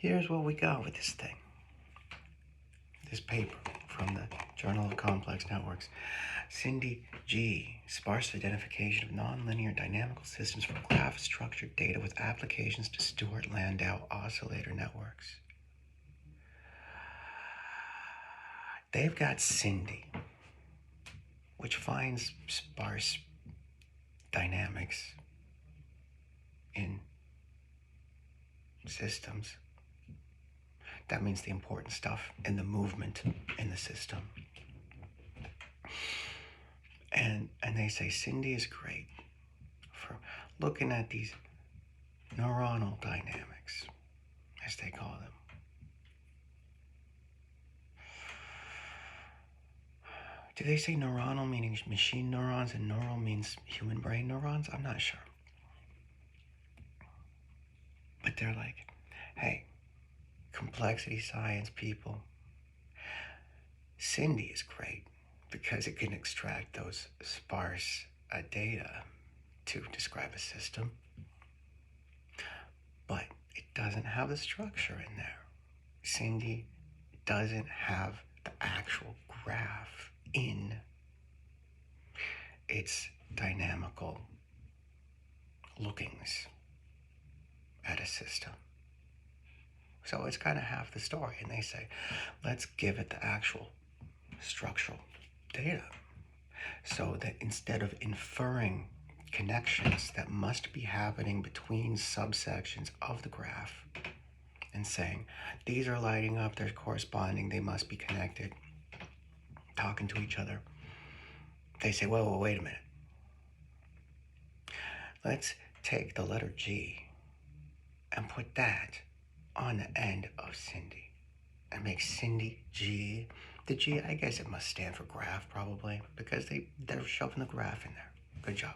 Here's what we got with this thing. This paper from the Journal of Complex Networks. Cindy G. Sparse identification of nonlinear dynamical systems for graph structured data with applications to Stewart Landau oscillator networks. They've got Cindy, which finds sparse dynamics in systems. That means the important stuff in the movement in the system. And they say Cindy is great for looking at these neuronal dynamics, as they call them. Do they say neuronal meaning machine neurons and neural means human brain neurons? I'm not sure. But they're like, hey, complexity science people, Cindy is great because it can extract those sparse data to describe a system, but it doesn't have the structure in there. Cindy doesn't have the actual graph in its dynamical lookings at a system. So it's kind of half the story. And they say, let's give it the actual structural data so that instead of inferring connections that must be happening between subsections of the graph and saying, these are lighting up, they're corresponding, they must be connected, talking to each other, they say, whoa, wait a minute. Let's take the letter G and put that on the end of Cindy and make Cindy G. The G, I guess it must stand for graph probably, because they're shoving the graph in there. Good job.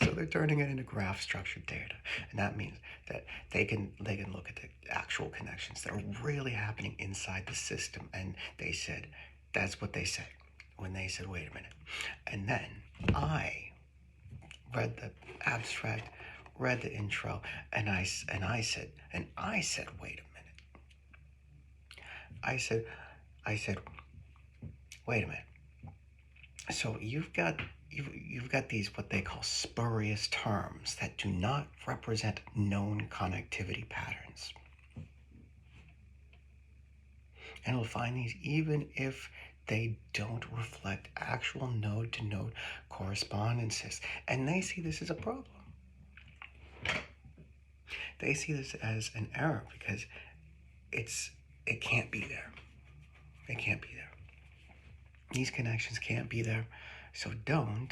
So they're turning it into graph structured data. And that means that they can look at the actual connections that are really happening inside the system. And they said, that's what they said when they said, wait a minute. And then I read the abstract, read the intro, and I said, wait a minute. I said, wait a minute. So you've got these what they call spurious terms that do not represent known connectivity patterns. And we'll find these even if they don't reflect actual node-to-node correspondences. And they see this as a problem. They see this as an error because it can't be there. It can't be there. These connections can't be there, so don't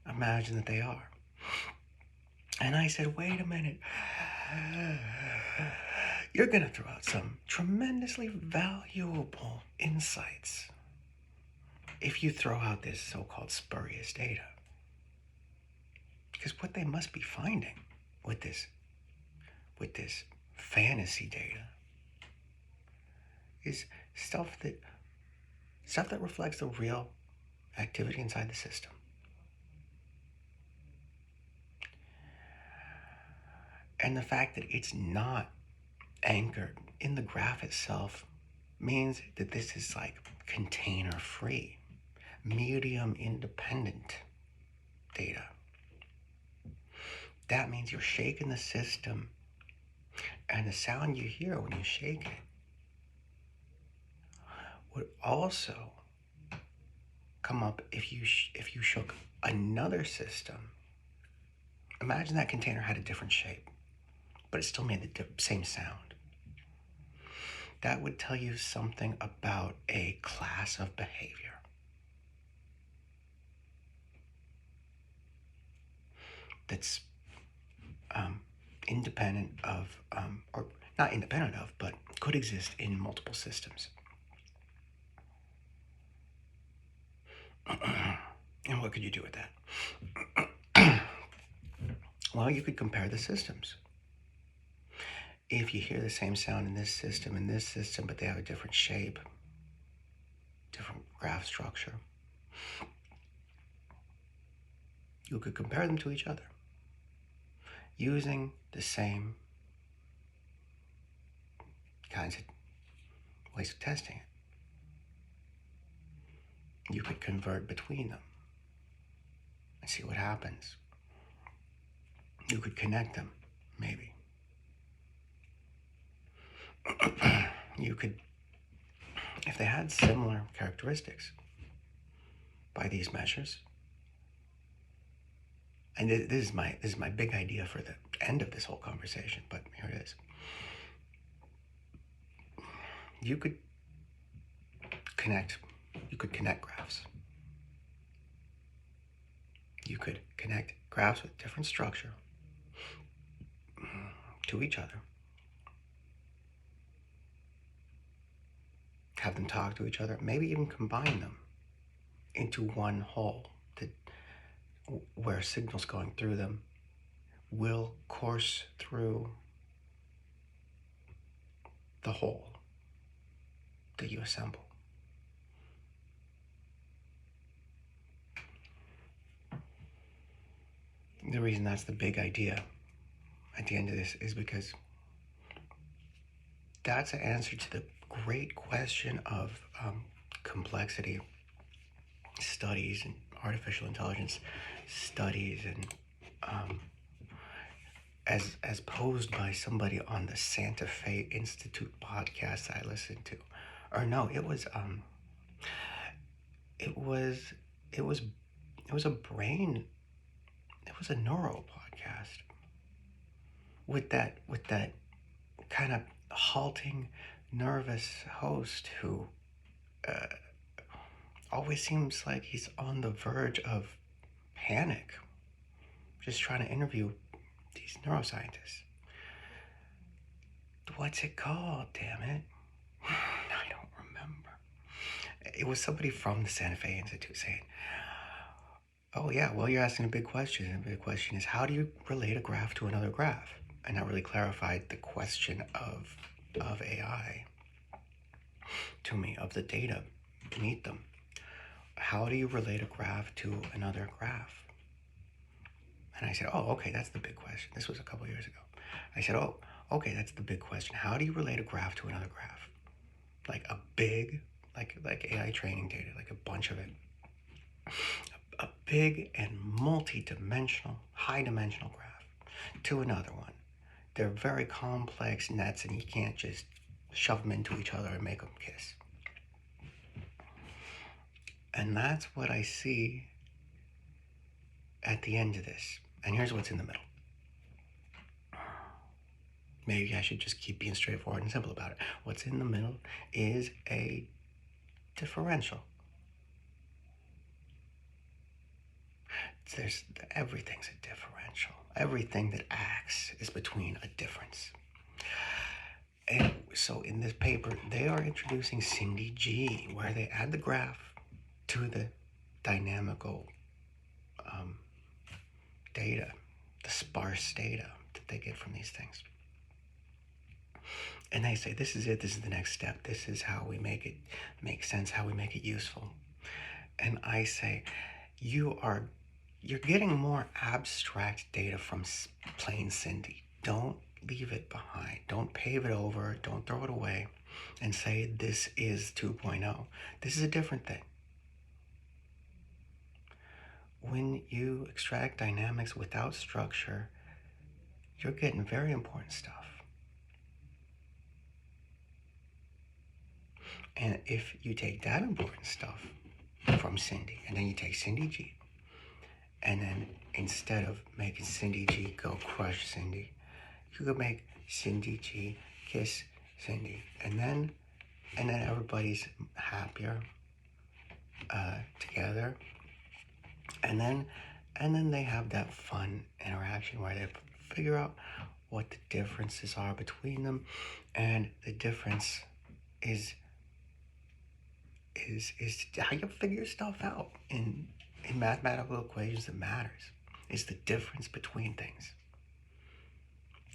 imagine that they are. And I said, wait a minute. You're going to throw out some tremendously valuable insights if you throw out this so-called spurious data. Because what they must be finding with this fantasy data is stuff that reflects the real activity inside the system. And the fact that it's not anchored in the graph itself means that this is like container free, medium independent data. That means you're shaking the system, and the sound you hear when you shake it would also come up if you shook another system. Imagine that container had a different shape, but it still made the same sound. That would tell you something about a class of behavior. That's independent of, or not independent of, but could exist in multiple systems. And what could you do with that? Well, you could compare the systems. If you hear the same sound in this system, but they have a different shape, different graph structure, You could compare them to each other using the same kinds of ways of testing it. You could convert between them and see what happens. You could connect them, maybe. You could, if they had similar characteristics by these measures, and this is my big idea for the end of this whole conversation, but here it is. You could connect graphs. You could connect graphs with different structure to each other. Have them talk to each other, maybe even combine them into one whole where signals going through them will course through the whole that you assemble. The reason that's the big idea at the end of this is because that's an answer to the great question of complexity studies and artificial intelligence studies, and as posed by somebody on the Santa Fe Institute podcast I listened to, or no, it was a neuro podcast with that kind of halting, nervous host who always seems like he's on the verge of panic, just trying to interview these neuroscientists. What's it called, damn it? I don't remember. It was somebody from the Santa Fe Institute saying, oh yeah, well, you're asking a big question. And the big question is, how do you relate a graph to another graph? And that really clarified the question of AI to me, of the data beneath them. How do you relate a graph to another graph? And I said, oh, okay, that's the big question. This was a couple years ago. I said, oh, okay, that's the big question. How do you relate a graph to another graph? Like a big, like AI training data, like a bunch of it. A big and multi-dimensional, high-dimensional graph to another one. They're very complex nets, and you can't just shove them into each other and make them kiss. And that's what I see at the end of this. And here's what's in the middle. Maybe I should just keep being straightforward and simple about it. What's in the middle is a differential. Everything's a differential. Everything that acts is between a difference. And so in this paper, they are introducing Cindy G, where they add the graph to the dynamical data, the sparse data that they get from these things. And they say, this is it, this is the next step, this is how we make it make sense, how we make it useful. And I say, you're getting more abstract data from plain Cindy. Don't leave it behind. Don't pave it over. Don't throw it away and say this is 2.0. This is a different thing. When you extract dynamics without structure, you're getting very important stuff. And if you take that important stuff from Cindy, and then you take Cindy G, and then instead of making Cindy G go crush Cindy, you could make Cindy G kiss Cindy, and then everybody's happier together, and then they have that fun interaction where they figure out what the differences are between them, and the difference is how you figure stuff out in mathematical equations. That matters. It's the difference between things.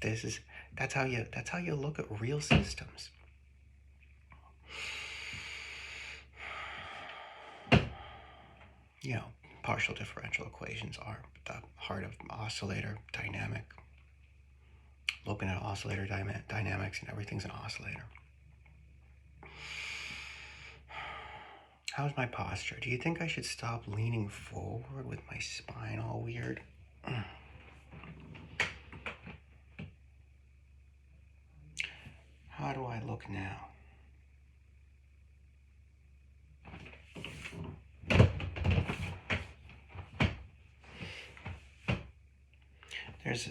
That's how you look at real systems. You know, Partial differential equations are the heart of oscillator dynamic. Looking at oscillator dynamics, and everything's an oscillator. How's my posture? Do you think I should stop leaning forward with my spine all weird? How do I look now?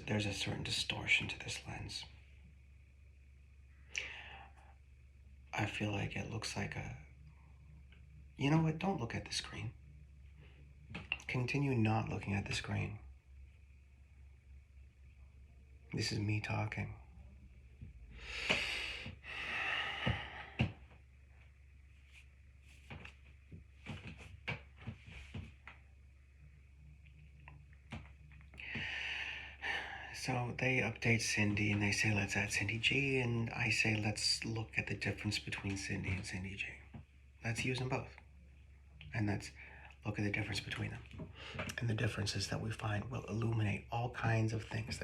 There's a certain distortion to this lens. I feel like it looks like a... You know what? Don't look at the screen. Continue not looking at the screen. This is me talking. So they update Cindy and they say, let's add Cindy G, and I say, let's look at the difference between Cindy and Cindy G. Let's use them both. And let's look at the difference between them. And the differences that we find will illuminate all kinds of things.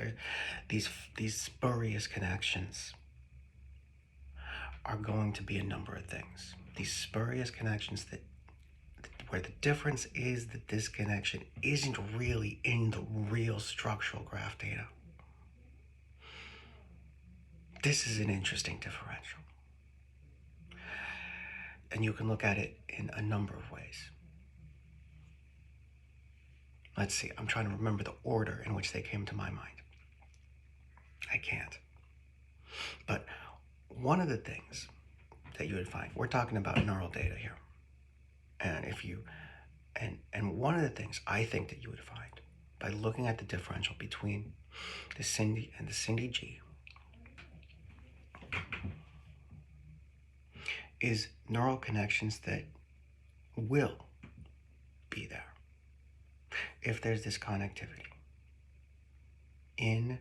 These spurious connections are going to be a number of things. These spurious connections where the difference is that this connection isn't really in the real structural graph data. This is an interesting differential. And you can look at it in a number of ways. Let's see, I'm trying to remember the order in which they came to my mind. I can't. But one of the things that you would find, we're talking about neural data here. And and one of the things I think that you would find by looking at the differential between the Cindy and the Cindy G is neural connections that will be there if there's this connectivity in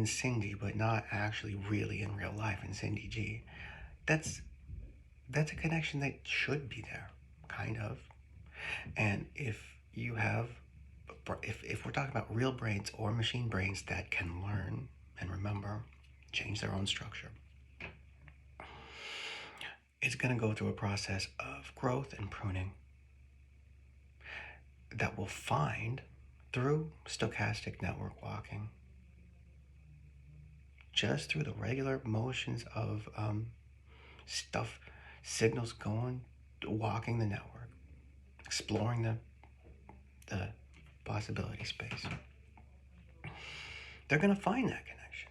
Cindy, but not actually really in real life in Cindy G. That's a connection that should be there, kind of. And if you have, if we're talking about real brains or machine brains that can learn and remember, change their own structure, it's going to go through a process of growth and pruning that will find through stochastic network walking, just through the regular motions of signals going, walking the network, exploring the possibility space. They're going to find that connection.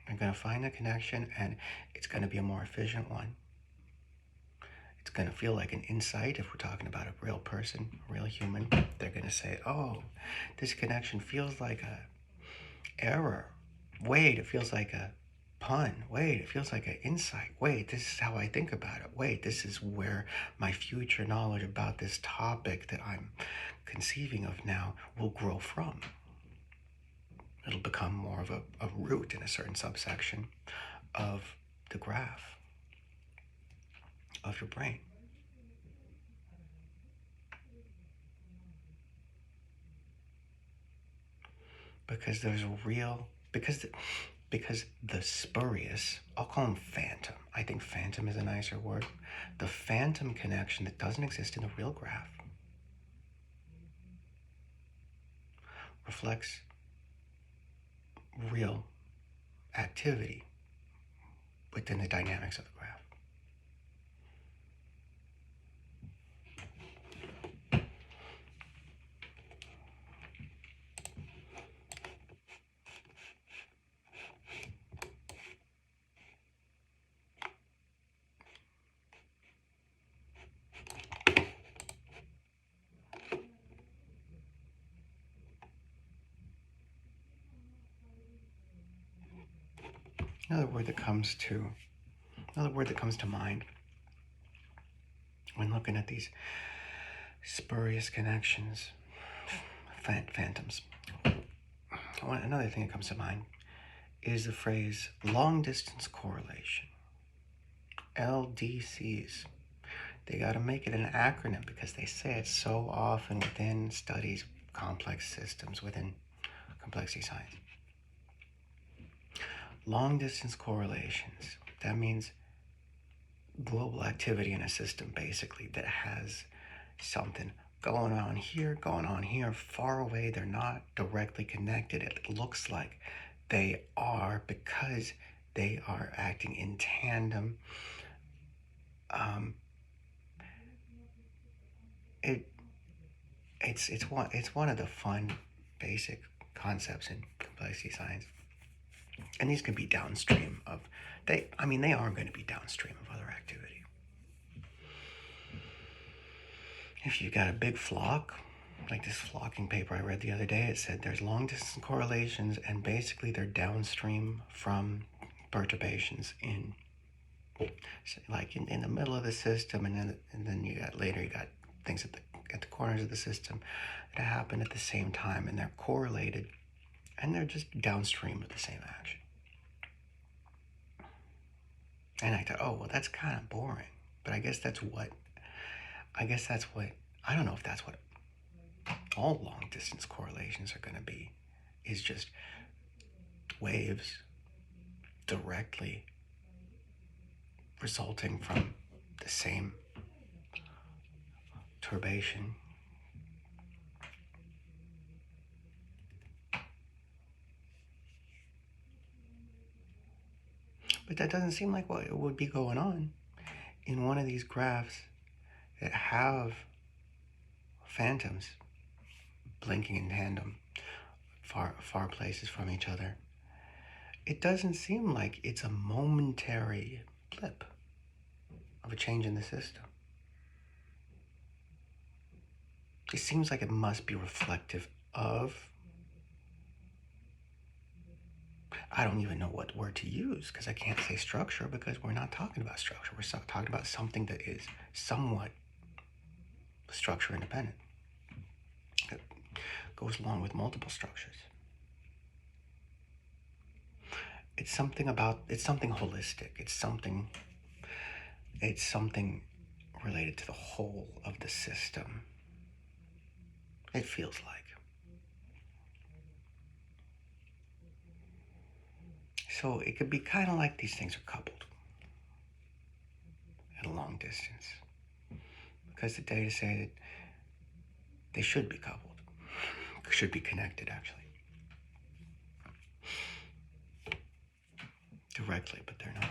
They're going to find a connection, and it's going to be a more efficient one. It's going to feel like an insight. If we're talking about a real person, a real human, they're going to say, oh, this connection feels like a error. Wait, it feels like a pun. Wait, it feels like an insight. Wait, this is how I think about it. Wait, this is where my future knowledge about this topic that I'm conceiving of now will grow from. It'll become more of a root in a certain subsection of the graph of your brain. Because there's a real, because the spurious, I'll call them phantom. I think phantom is a nicer word. The phantom connection that doesn't exist in the real graph reflects real activity within the dynamics of the graph. Another word that comes to mind when looking at these spurious connections, phantoms. Another thing that comes to mind is the phrase long distance correlation, LDCs. They got to make it an acronym because they say it so often within studies, complex systems, within complexity science. Long distance correlations. That means global activity in a system basically that has something going on here, far away. They're not directly connected. It looks like they are because they are acting in tandem. Um, it it's one of the fun basic concepts in complexity science, and these can be downstream of they are going to be downstream of other activity. If you got a big flock, like this flocking paper I read the other day, it said there's long distance correlations, and basically they're downstream from perturbations in like in the middle of the system, and then you got things at the corners of the system that happen at the same time, and they're correlated, and they're just downstream of the same action. And I thought, oh well, that's kind of boring, but I guess that's what I don't know if that's what all long distance correlations are going to be, is just waves directly resulting from the same turbation. But that doesn't seem like what would be going on in one of these graphs that have phantoms blinking in tandem far places from each other. It doesn't seem like it's a momentary blip of a change in the system. It seems like it must be reflective of, I don't even know what word to use because I can't say structure, because we're not talking about structure. We're talking about something that is somewhat structure independent. It goes along with multiple structures. It's something holistic. It's something related to the whole of the system. It feels like. So it could be kind of like these things are coupled at a long distance, because the data say that they should be coupled, should be connected actually, directly, but they're not.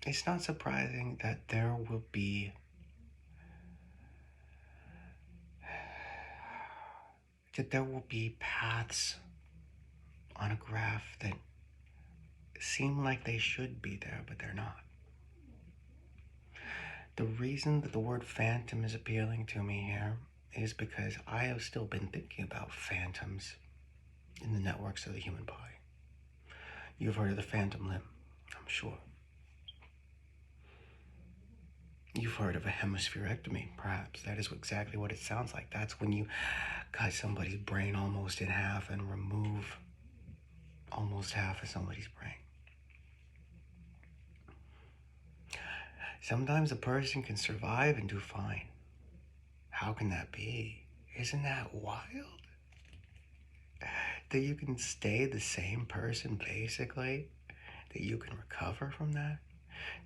It's not surprising that there will be paths on a graph that seem like they should be there, but they're not. The reason that the word phantom is appealing to me here is because I have still been thinking about phantoms in the networks of the human body. You've heard of the phantom limb, I'm sure. You've heard of a hemispherectomy, perhaps. That is exactly what it sounds like. That's when you cut somebody's brain almost in half and remove almost half of somebody's brain. Sometimes a person can survive and do fine. How can that be? Isn't that wild? That you can stay the same person, basically, that you can recover from that,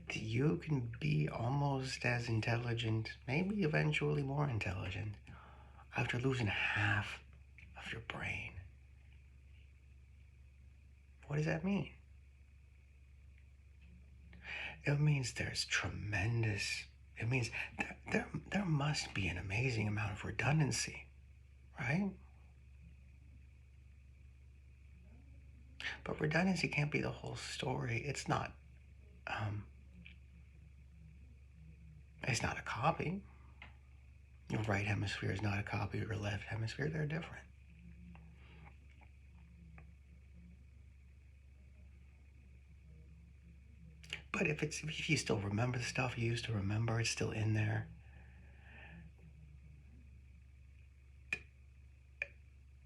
that you can be almost as intelligent, maybe eventually more intelligent, after losing half of your brain. What does that mean? It means it means there must be an amazing amount of redundancy, right? But redundancy can't be the whole story. It's not a copy. Your right hemisphere is not a copy of your left hemisphere. They're different. But if you still remember the stuff you used to remember, it's still in there.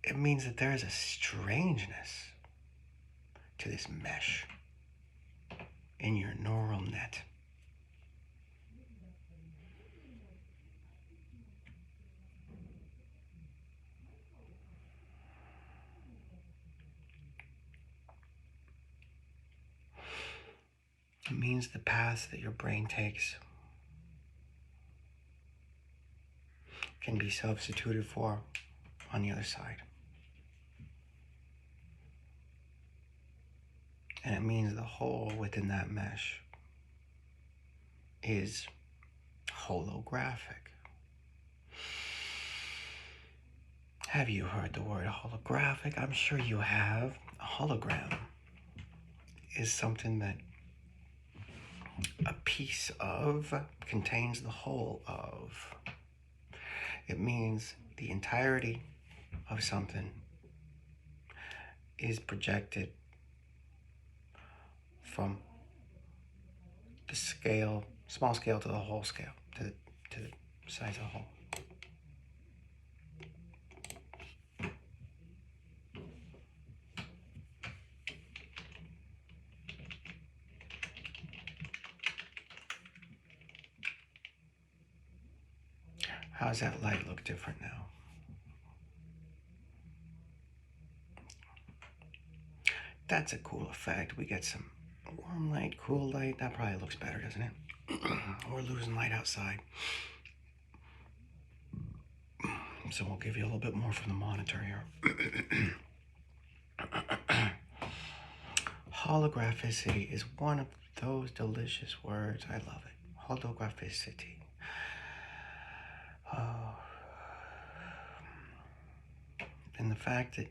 it means that there is a strangeness to this mesh in your neural net. It means the path that your brain takes can be substituted for on the other side. And it means the hole within that mesh is holographic. Have you heard the word holographic? I'm sure you have. A hologram is something that a piece of contains the whole of. It means the entirety of something is projected from the scale, small scale to the whole scale, to the size of the whole. How's that light look different now? That's a cool effect. We get some warm light, cool light. That probably looks better, doesn't it? We're losing light outside. So we'll give you a little bit more from the monitor here. Holographicity is one of those delicious words. I love it. Holographicity. And the fact that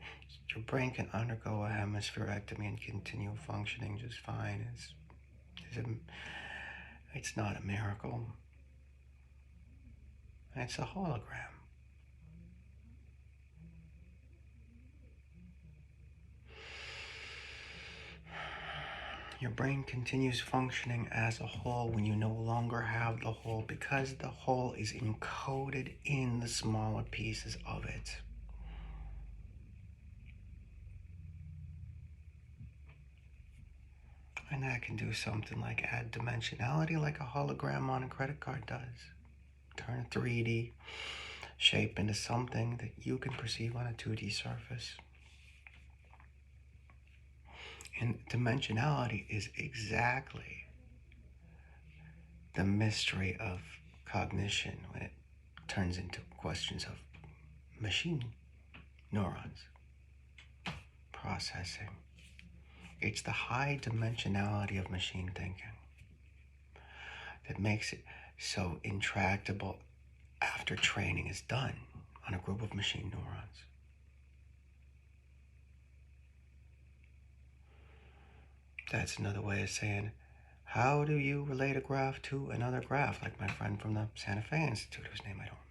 your brain can undergo a hemispherectomy and continue functioning just fine it's not a miracle. It's a hologram. Your brain continues functioning as a whole when you no longer have the whole, because the whole is encoded in the smaller pieces of it. And that can do something like add dimensionality like a hologram on a credit card does. Turn a 3D shape into something that you can perceive on a 2D surface. And dimensionality is exactly the mystery of cognition when it turns into questions of machine neurons processing. It's the high dimensionality of machine thinking that makes it so intractable after training is done on a group of machine neurons. That's another way of saying, how do you relate a graph to another graph, like my friend from the Santa Fe Institute, whose name I don't remember.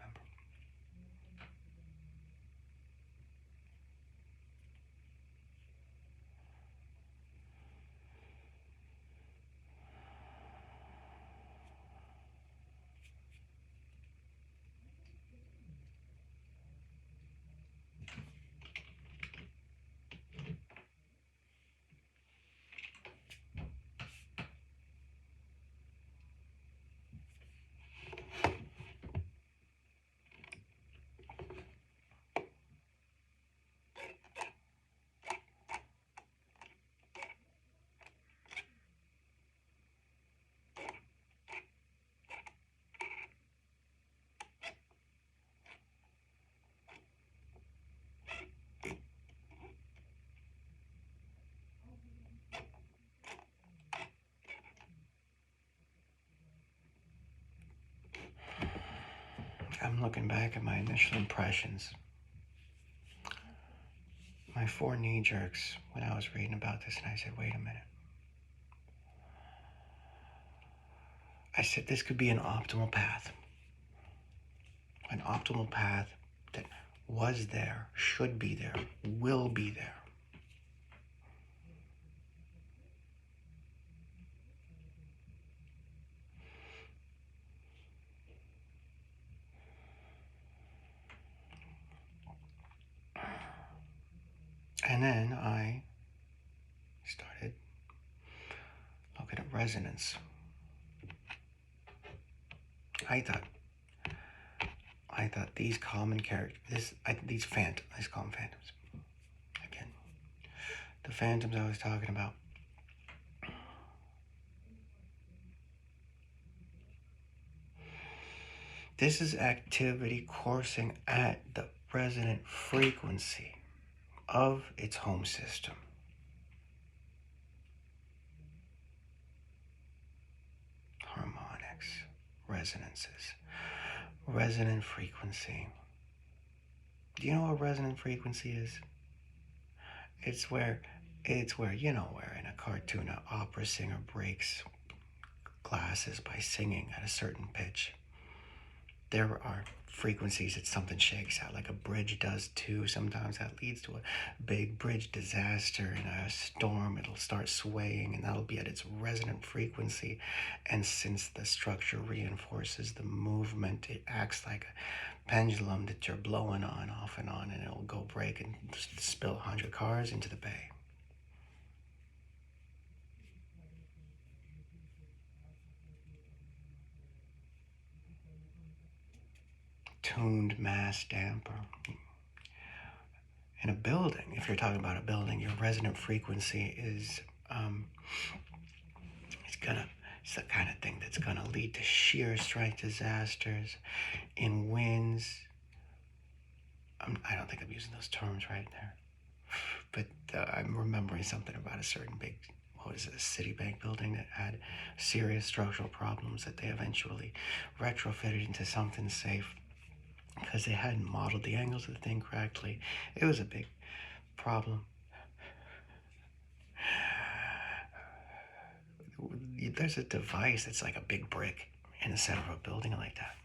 I'm looking back at my initial impressions, my 4 knee jerks when I was reading about this, and I said, wait a minute. I said this could be an optimal path. An optimal path that was there, should be there, will be there. And then I started looking at resonance. I thought these common characters, these phantoms, let's call them phantoms. Again, the phantoms I was talking about. This is activity coursing at the resonant frequency of its home system. Harmonics, resonances, resonant frequency. Do you know what resonant frequency is? It's where you know, where in a cartoon an opera singer breaks glasses by singing at a certain pitch. There are frequencies that something shakes out, like a bridge does too. Sometimes that leads to a big bridge disaster in a storm. It'll start swaying, and that'll be at its resonant frequency. And since the structure reinforces the movement, it acts like a pendulum that you're blowing on, off and on, and it'll go break and spill 100 cars into the bay. Tuned mass damper. In a building, if you're talking about a building, your resonant frequency is it's the kind of thing that's gonna lead to shear strike disasters in winds. I don't think I'm using those terms right there, but I'm remembering something about a certain big, what was it, a Citibank building that had serious structural problems that they eventually retrofitted into something safe because they hadn't modeled the angles of the thing correctly. It was a big problem. There's a device that's like a big brick in the center of a building like that.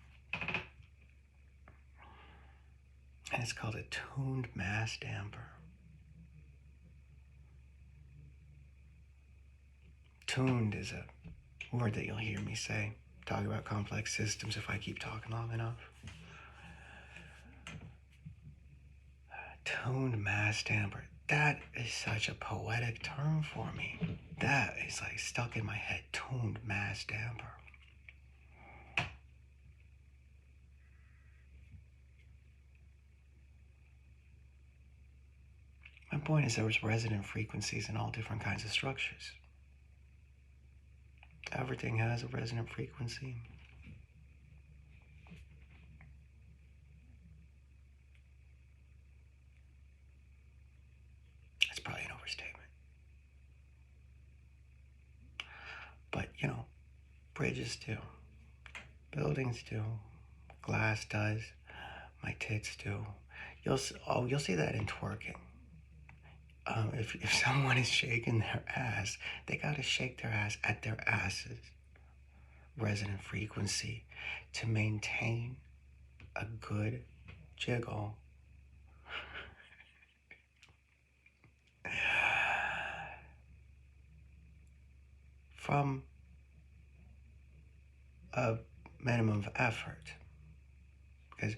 And it's called a tuned mass damper. Tuned is a word that you'll hear me say, talk about complex systems if I keep talking long enough. Tuned mass damper. That is such a poetic term for me. That is like stuck in my head. Tuned mass damper. My point is there was resonant frequencies in all different kinds of structures. Everything has a resonant frequency. That's probably an overstatement. But, you know, bridges do. Buildings do. Glass does. My tits do. You'll see that in twerking. If someone is shaking their ass, they gotta shake their ass at their ass's resonant frequency to maintain a good jiggle. From a minimum of effort, because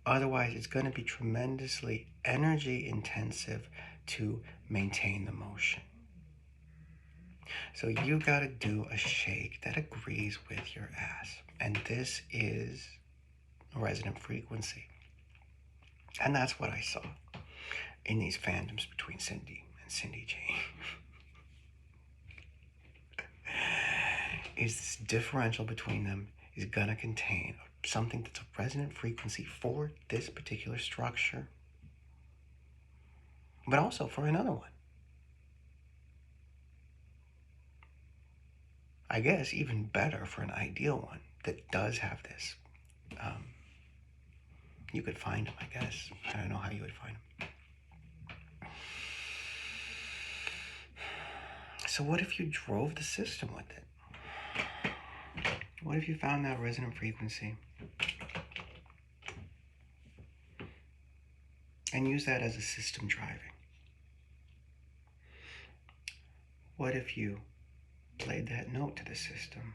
otherwise it's going to be tremendously energy intensive to maintain the motion. So you got to do a shake that agrees with your ass, and this is a resonant frequency. And that's what I saw in these phantoms between Cindy and Cindy G. Is this differential between them is gonna contain something that's a resonant frequency for this particular structure, but also for another one. I guess even better for an ideal one that does have this. You could find them, I guess. I don't know how you would find them. So what if you drove the system with it? What if you found that resonant frequency and use that as a system driving? What if you played that note to the system?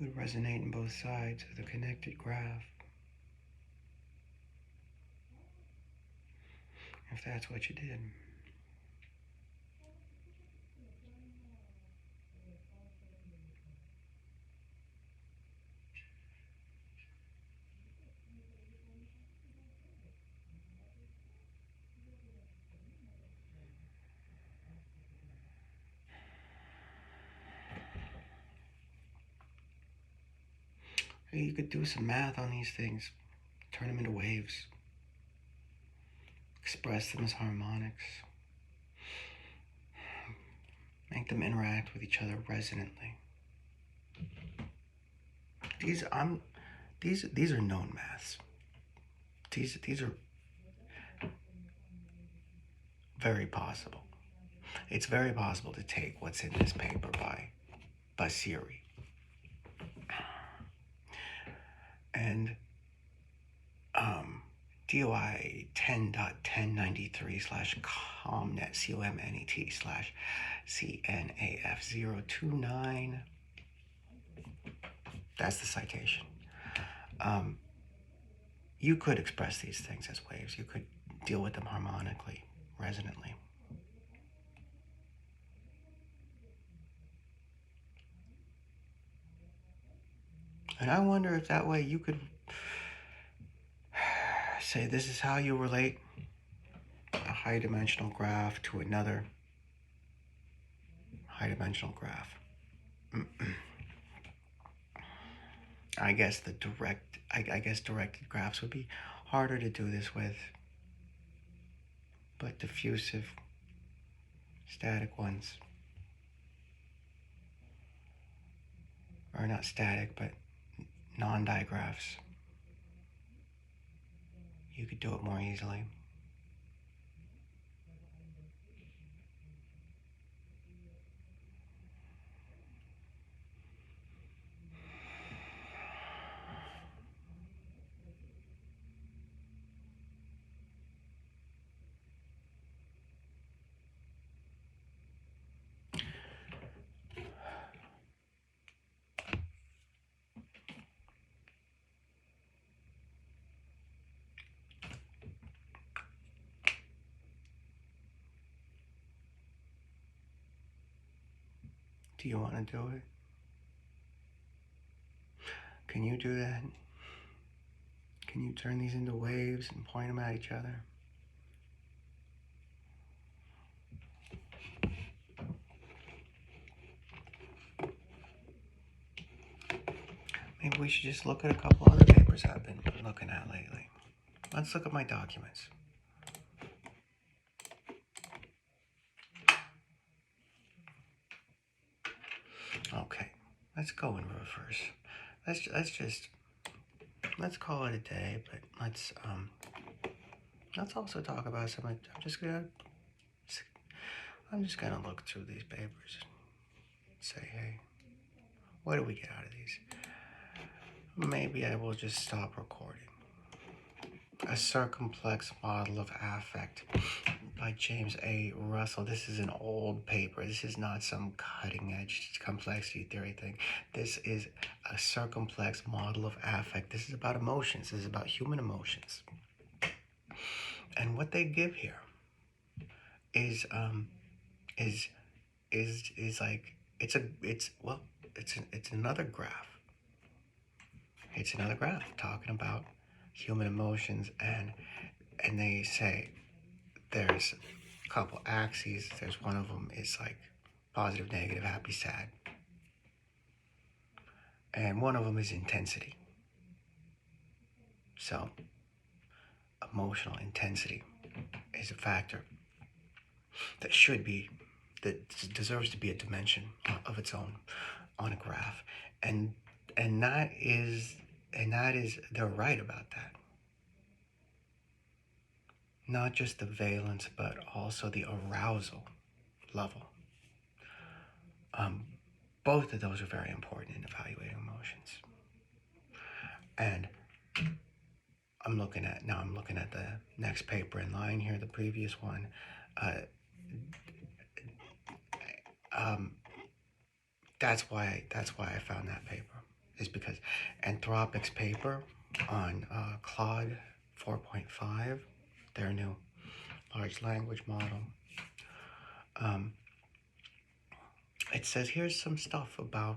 would resonate in both sides of the connected graph, if that's what you did. You could do some math on these things, turn them into waves, express them as harmonics, make them interact with each other resonantly. These are known maths. These are very possible. It's very possible to take what's in this paper by Basiri and DOI 10.1093/COMNET COMNET/CNAF029. That's the citation. You could express these things as waves. You could deal with them harmonically, resonantly. And I wonder if that way you could say this is how you relate a high-dimensional graph to another high-dimensional graph. I guess directed graphs would be harder to do this with, but diffusive, static ones, or not static, but non-digraphs, you could do it more easily. Do you want to do it? Can you do that? Can you turn these into waves and point them at each other? Maybe we should just look at a couple other papers I've been looking at lately. Let's look at my documents. Okay, let's go in reverse. Let's call it a day, but let's also talk about some. I'm just gonna look through these papers and say, hey, what do we get out of these? Maybe I will just stop recording. A Circumplex Model of Affect by James A. Russell. This is an old paper. This is not some cutting-edge complexity theory thing. This is a circumplex model of affect. This is about emotions. This is about human emotions. And what they give here is like it's another graph. It's another graph talking about human emotions, and they say there's a couple axes. There's one of them is like positive, negative, happy, sad, and one of them is intensity. So emotional intensity is a factor that deserves to be a dimension of its own on a graph, and that is they're right about that. Not just the valence, but also the arousal level. Both of those are very important in evaluating emotions. And I'm looking at the next paper in line here, the previous one. That's why I found that paper. is because Anthropic's paper on Claude 4.5, their new large language model, it says here's some stuff about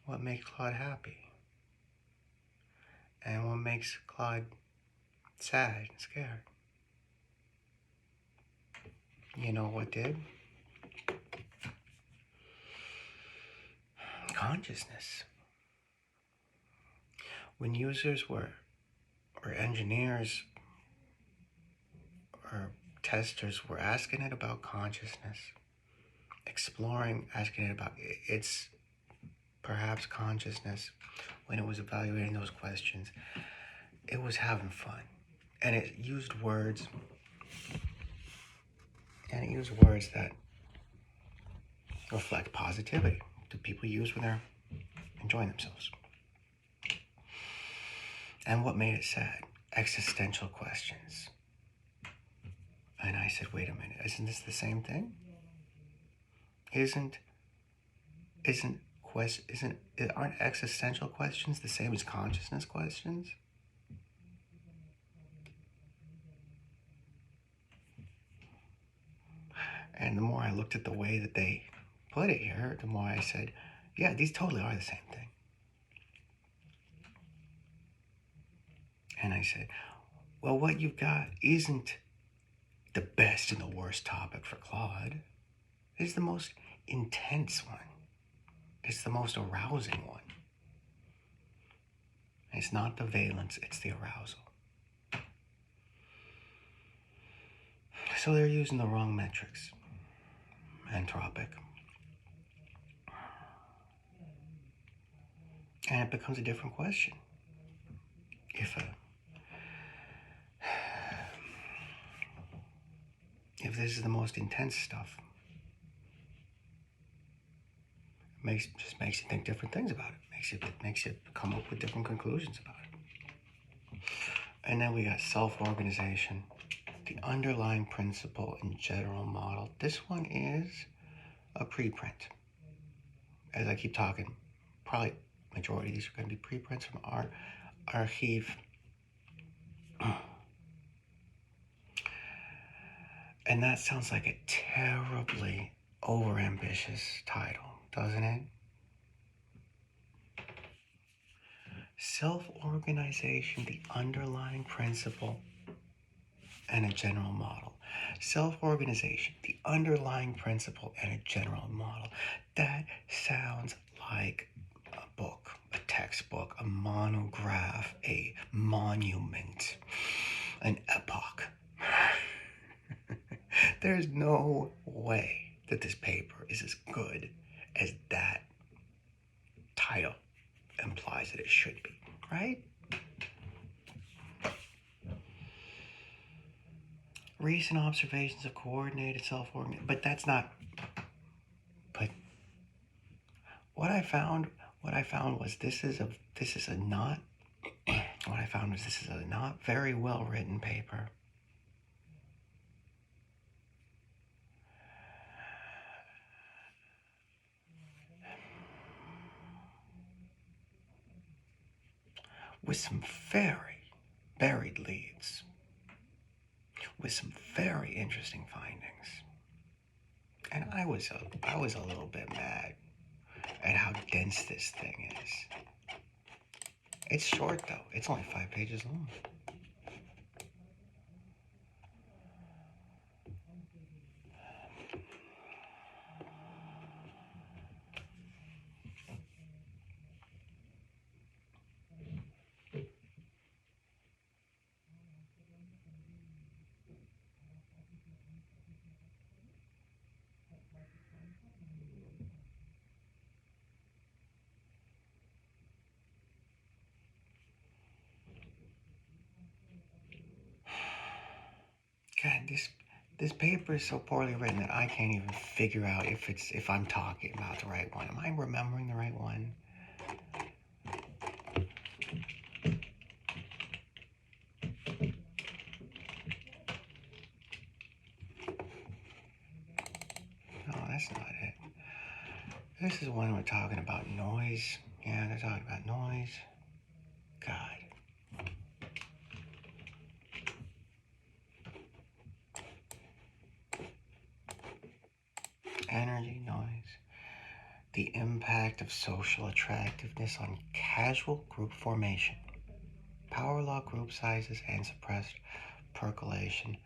what makes Claude happy, and what makes Claude sad and scared. You know what did? Consciousness. When users or engineers or testers were asking it about consciousness, asking it about its perhaps consciousness, when it was evaluating those questions, it was having fun. And it used words that reflect positivity that people use when they're enjoying themselves. And what made it sad? Existential questions. And I said, wait a minute, isn't this the same thing? Aren't existential questions the same as consciousness questions? And the more I looked at the way that they put it here, the more I said, yeah, these totally are the same thing. And I said, well, what you've got isn't the best and the worst topic for Claude. It's the most intense one. It's the most arousing one. It's not the valence, it's the arousal. So they're using the wrong metrics. Anthropic. And it becomes a different question. If this is the most intense stuff, it just makes you think different things about it. It makes you come up with different conclusions about it. And then we got self-organization, the underlying principle and general model. This one is a preprint. As I keep talking, probably majority of these are going to be preprints from our archive. And that sounds like a terribly overambitious title, doesn't it? Self-organization, the underlying principle, and a general model. Self-organization, the underlying principle, and a general model. That sounds like a book, a textbook, a monograph, a monument, an epoch. There's no way that this paper is as good as that title implies that it should be, right? Recent observations of coordinated self-organization, but that's not. But what I found was this is a not very well written paper. With some very buried leads, with some very interesting findings. And I was a little bit mad at how dense this thing is. It's short though. It's only 5 pages long. God, this paper is so poorly written that I can't even figure out if I'm talking about the right one. Am I remembering the right one? This is when we're talking about noise. Yeah, they're talking about noise. God. Energy, noise. The impact of social attractiveness on casual group formation. Power law group sizes and suppressed percolation.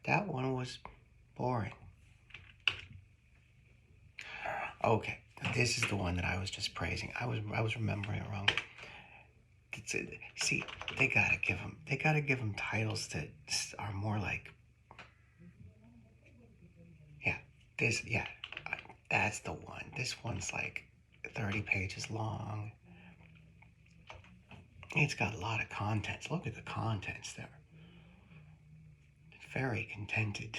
That one was boring. Okay, this is the one that I was just praising. I was remembering it wrong. See, they gotta give them titles that are more like, yeah, this, yeah, that's the one. This one's like 30 pages long. It's got a lot of contents. Look at the contents there. Very contented.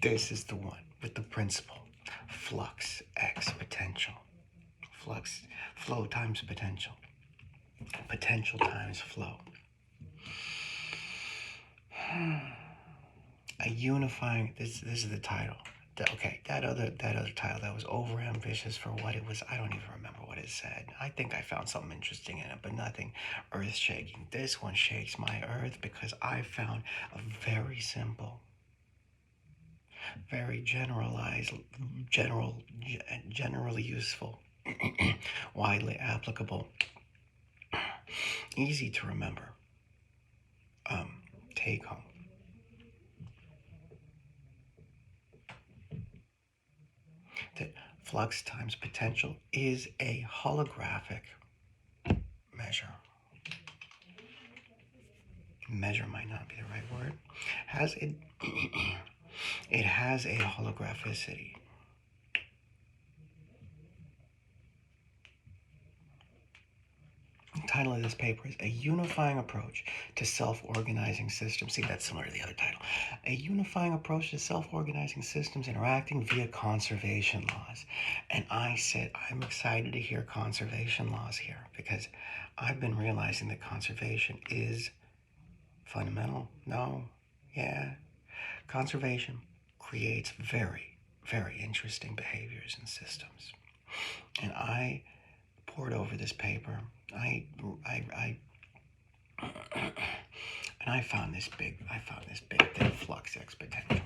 This is the one with the principle. Flux x potential. Flux, flow times potential. Potential times flow. A unifying, this is the title. Okay, that other title that was overambitious for what it was, I don't even remember what it said. I think I found something interesting in it, but nothing earth shaking. This one shakes my earth because I found a very simple, very generalized, generally useful, widely applicable, easy to remember take home. That flux times potential is a holographic measure. Measure might not be the right word. Has it? It has a holographicity. The title of this paper is A Unifying Approach to Self-Organizing Systems. See, that's similar to the other title. A Unifying Approach to Self-Organizing Systems Interacting via Conservation Laws. And I said, I'm excited to hear conservation laws here because I've been realizing that conservation is fundamental. No, yeah. Conservation creates very, very interesting behaviors and systems. And I poured over this paper. And I found this big thing, flux x potential.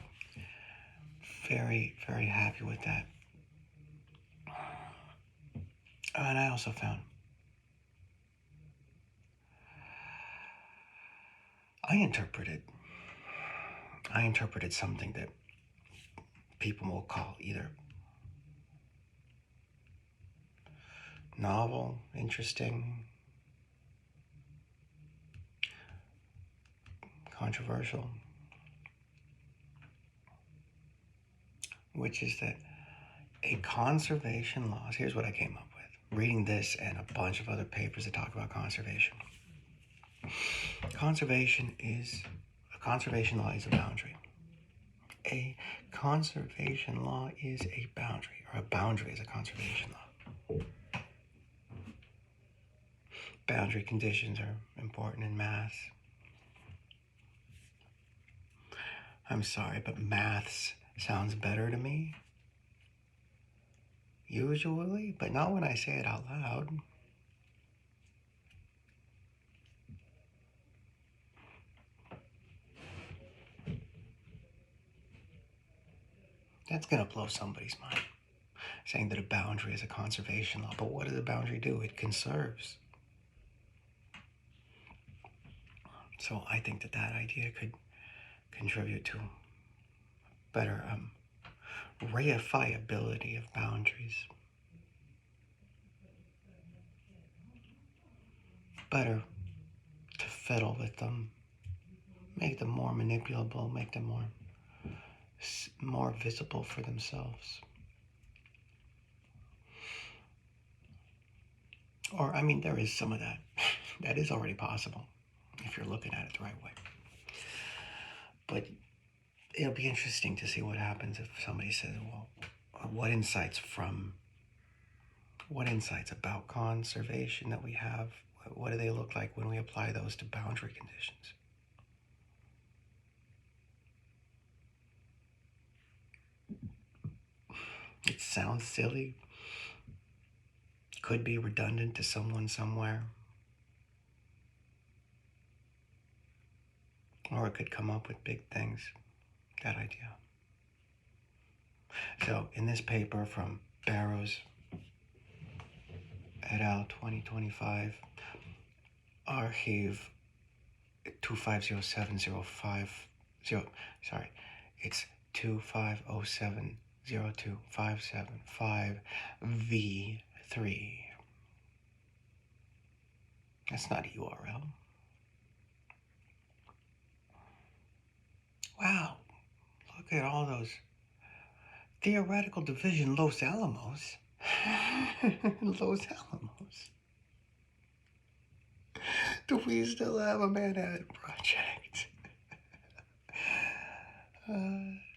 Very, very happy with that. And I also found I interpreted something that people will call either novel, interesting, controversial, which is that a conservation laws, here's what I came up with, reading this and a bunch of other papers that talk about conservation. A conservation law is a boundary. A conservation law is a boundary, or a boundary is a conservation law. Boundary conditions are important in math. I'm sorry, but maths sounds better to me, usually, but not when I say it out loud. That's gonna blow somebody's mind, saying that a boundary is a conservation law. But what does a boundary do? It conserves. So I think that idea could contribute to better reifiability of boundaries. Better to fiddle with them, make them more manipulable, make them more visible for themselves. Or, I mean, there is some of that. That is already possible if you're looking at it the right way. But it'll be interesting to see what happens if somebody says, well, what insights about conservation that we have, what do they look like when we apply those to boundary conditions? It sounds silly, could be redundant to someone somewhere, or it could come up with big things. That idea. So in this paper from Barrows et al. 2025, Archive 2507050, sorry, it's 250702575V3. That's not a URL. Wow, look at all those theoretical division Los Alamos. Los Alamos. Do we still have a Manhattan Project?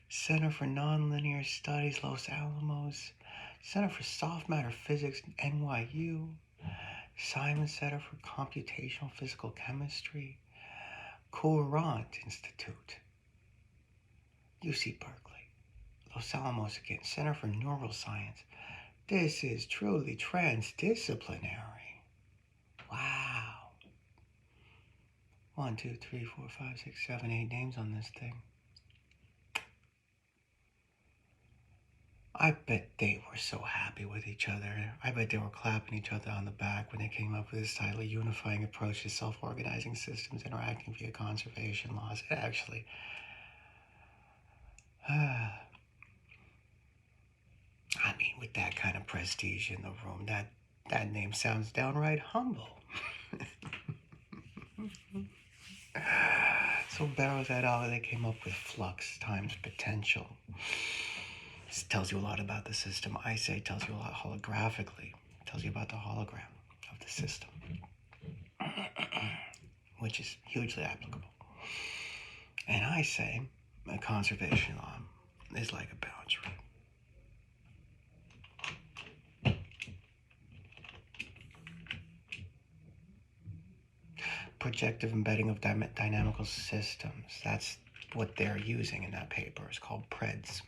Center for Nonlinear Studies, Los Alamos. Center for Soft Matter Physics, NYU. Simon Center for Computational Physical Chemistry. Courant Institute. UC Berkeley. Los Alamos again. Center for Neuroscience. This is truly transdisciplinary. Wow. 1, 2, 3, 4, 5, 6, 7, 8 names on this thing. I bet they were so happy with each other. I bet they were clapping each other on the back when they came up with this tightly unifying approach to self-organizing systems interacting via conservation laws. Actually, I mean, with that kind of prestige in the room, that name sounds downright humble. So Barrows et al., they came up with flux times potential. This tells you a lot about the system. I say tells you a lot holographically. It tells you about the hologram of the system, which is hugely applicable. And I say a conservation law is like a boundary. Projective embedding of dynamical systems. That's what they're using in that paper. It's called PREDS.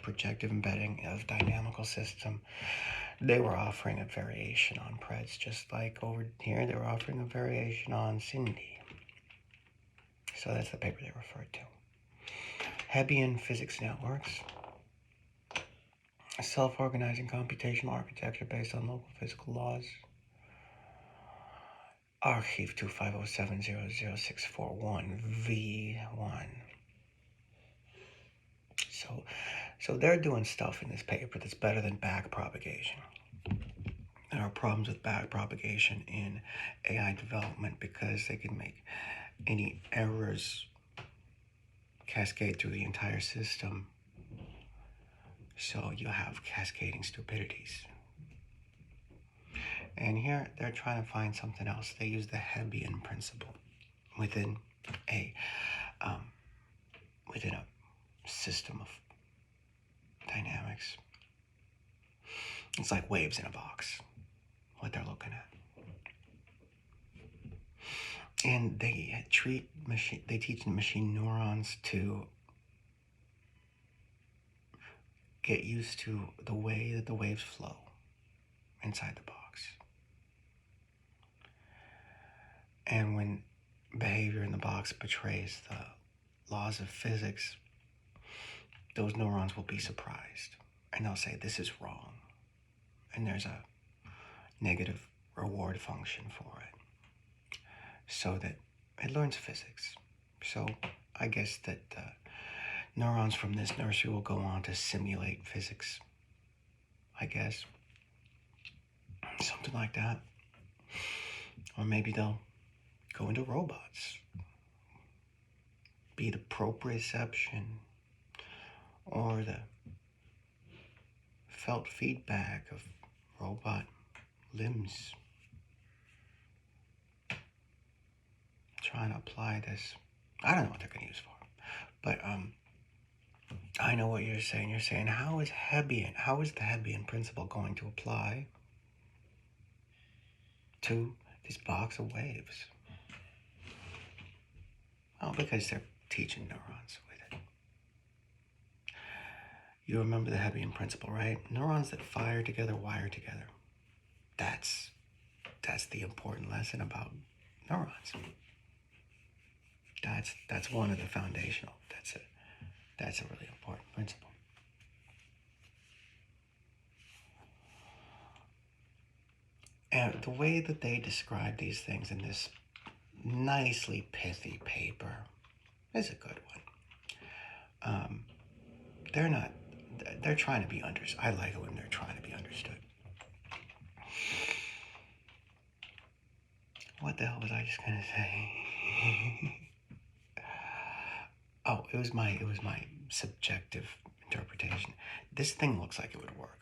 Projective embedding of dynamical system. They were offering a variation on PREDS, just like over here they were offering a variation on SINDI. So that's the paper they referred to. Hebbian physics networks. Self-organizing computational architecture based on local physical laws. Archive 250700641V1. So they're doing stuff in this paper that's better than backpropagation. There are problems with backpropagation in AI development because they can make any errors cascade through the entire system. So you have cascading stupidities. And here they're trying to find something else. They use the Hebbian principle within a system of dynamics. It's like waves in a box, what they're looking at. And they teach machine neurons to get used to the way that the waves flow inside the box. And when behavior in the box betrays the laws of physics, those neurons will be surprised. And they'll say, this is wrong. And there's a negative reward function for it, so that it learns physics. So I guess that neurons from this nursery will go on to simulate physics, I guess. Something like that. Or maybe they'll go into robots, be the proprioception or the felt feedback of robot limbs. Trying to apply this. I don't know what they're going to use for, but I know what you're saying. You're saying, how is the Hebbian principle going to apply to this box of waves? Well, because they're teaching neurons with it. You remember the Hebbian principle, right? Neurons that fire together wire together. That's the important lesson about neurons. That's one of the foundational. That's a really important principle. And the way that they describe these things in this nicely pithy paper is a good one. They're not. They're trying to be understood. I like it when they're trying to be understood. What the hell was I just gonna say? Oh, it was my subjective interpretation. This thing looks like it would work.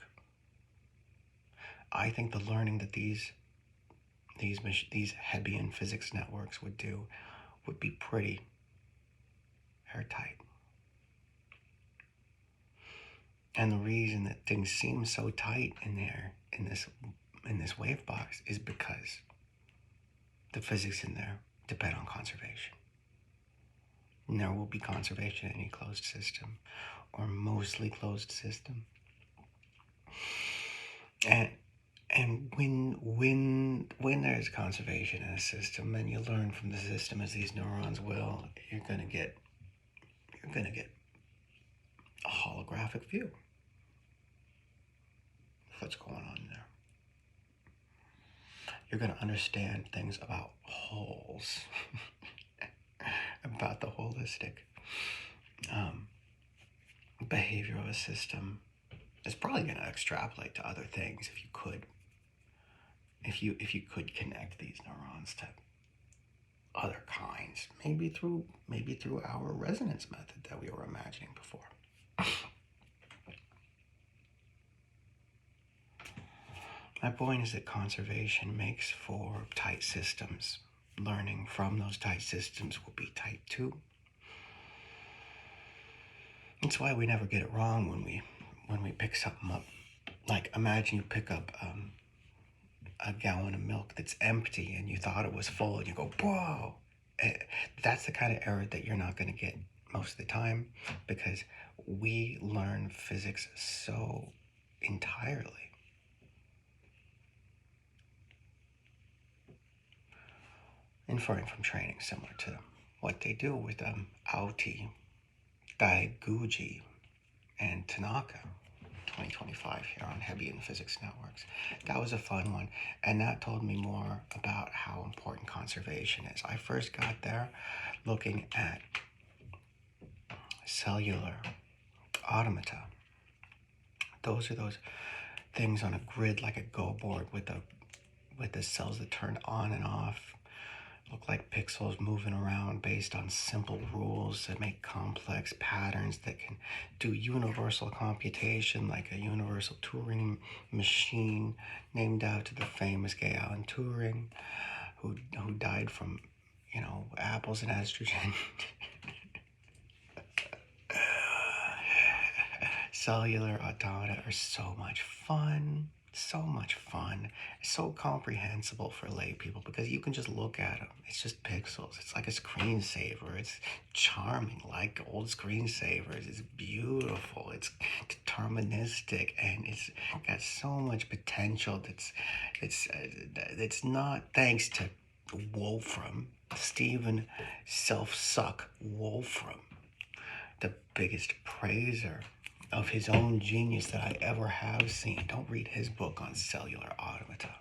I think the learning that these Hebbian physics networks would do would be pretty airtight. And the reason that things seem so tight in there in this wave box is because the physics in there depend on conservation. And there will be conservation in any closed system, or mostly closed system. And when there's conservation in a system, and you learn from the system as these neurons will, you're gonna get a holographic view of what's going on there. You're gonna understand things about wholes, about the holistic behavior of a system. It's probably gonna extrapolate to other things if you could connect these neurons to other kinds, maybe through our resonance method that we were imagining before. My point is that conservation makes for tight systems. Learning from those tight systems will be tight too. That's why we never get it wrong when we pick something up. Like, imagine you pick up a gallon of milk that's empty and you thought it was full and you go, whoa. That's the kind of error that you're not going to get most of the time, because we learn physics so entirely. Inferring from training, similar to what they do with Aoki, Daiguchi, and Tanaka, 2025 here on Hebbian Physics Networks. That was a fun one, and that told me more about how important conservation is. I first got there looking at cellular automata. Those are those things on a grid like a Go board with the cells that turn on and off, look like pixels moving around based on simple rules that make complex patterns that can do universal computation, like a universal Turing machine named after the famous gay Alan Turing, who died from, apples and estrogen. Cellular automata are so much fun. It's so comprehensible for lay people because you can just look at them. It's just pixels. It's like a screensaver. It's charming, like old screensavers. It's beautiful. It's deterministic, and it's got so much potential. It's not thanks to Wolfram, Stephen Self-Suck Wolfram, the biggest praiser of his own genius that I ever have seen. Don't read his book on cellular automata,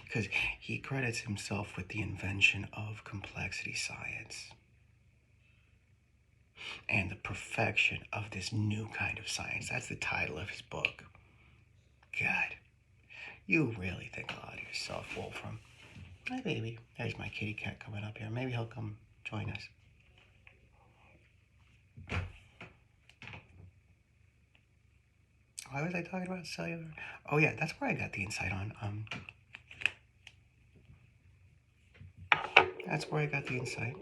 because he credits himself with the invention of complexity science and the perfection of this new kind of science. That's the title of his book. God, you really think a lot of yourself, Wolfram. Hi, baby. There's my kitty cat coming up here. Maybe he'll come join us. Why was I talking about cellular? Oh yeah, that's where I got the insight on. That's where I got the insight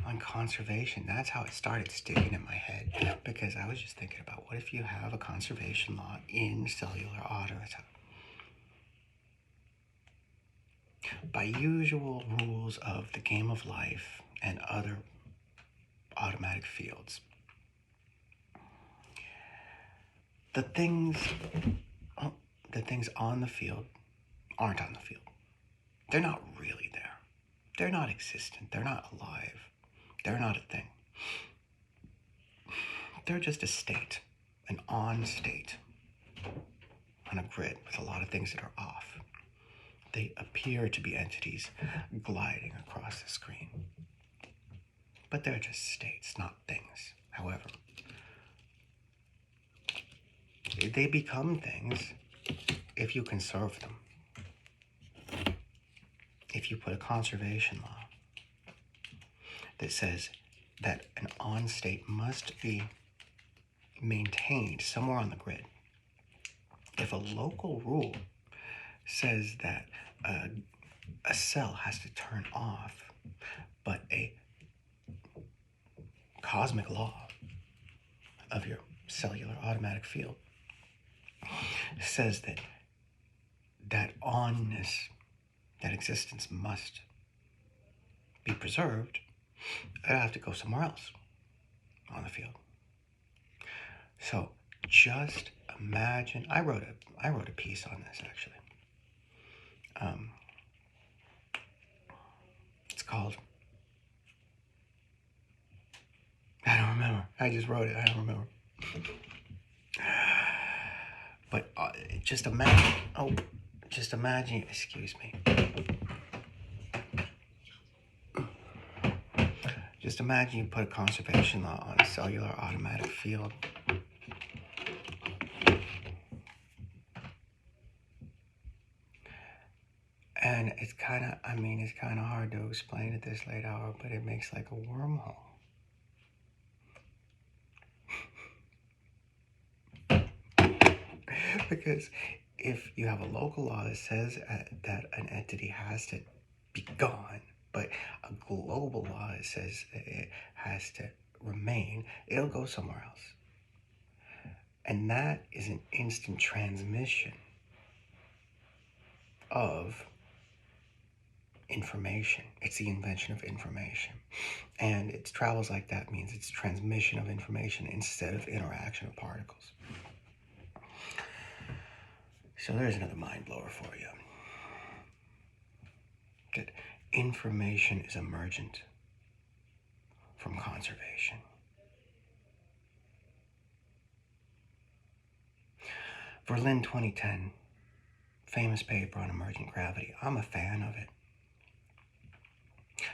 on conservation. That's how it started sticking in my head, because I was just thinking about, what if you have a conservation law in cellular automata? By usual rules of the game of life and other automatic fields, The things, oh, the things on the field aren't on the field. They're not really there. They're not existent. They're not alive. They're not a thing. They're just a state, an on state on a grid with a lot of things that are off. They appear to be entities gliding across the screen. But they're just states, not things. However, they become things if you conserve them. If you put a conservation law that says that an on state must be maintained somewhere on the grid. If a local rule says that a cell has to turn off, but a cosmic law of your cellular automatic field says that that onness, that existence must be preserved, it'll have to go somewhere else on the field. So just imagine, I wrote a piece on this actually. It's called, I don't remember. I just wrote it. I don't remember. But just imagine, excuse me. Just imagine you put a conservation law on a cellular automatic field. And it's kind of hard to explain at this late hour, but it makes like a wormhole. Because if you have a local law that says that an entity has to be gone, but a global law that says that it has to remain, it'll go somewhere else. And that is an instant transmission of information. It's the invention of information. And its travels like that means it's transmission of information instead of interaction of particles. So there's another mind blower for you. That information is emergent from conservation. Berlin 2010, famous paper on emergent gravity. I'm a fan of it.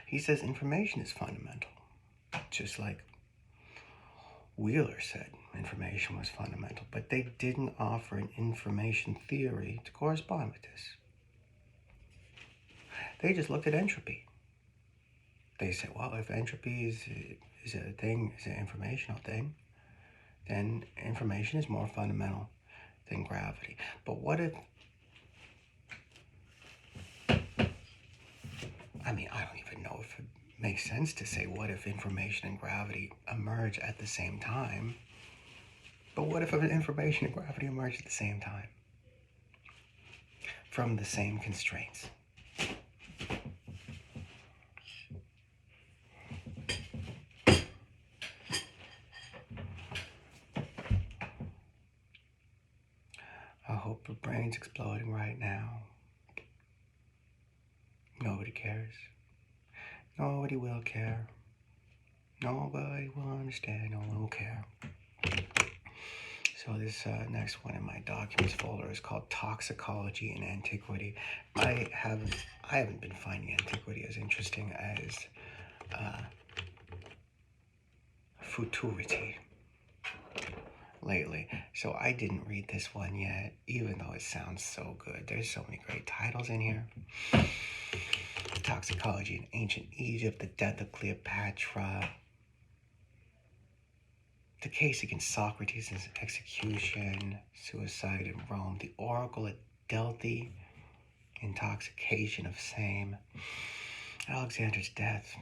He says information is fundamental, just like Wheeler said information was fundamental, but they didn't offer an information theory to correspond with this. They just looked at entropy. They said, well, if entropy is a thing, is an informational thing, then information is more fundamental than gravity. But what if, I don't even know if it makes sense to say what if information and gravity emerge at the same time. But what if information and gravity emerge at the same time? From the same constraints. I hope your brain's exploding right now. Nobody cares. Nobody will care. Nobody will understand. No one will care. So this next one in my documents folder is called Toxicology in Antiquity. I haven't been finding antiquity as interesting as futurity lately. So I didn't read this one yet, even though it sounds so good. There's so many great titles in here. Toxicology in Ancient Egypt, the death of Cleopatra, the case against Socrates' execution, suicide in Rome, the oracle at Delphi, intoxication of same, Alexander's death,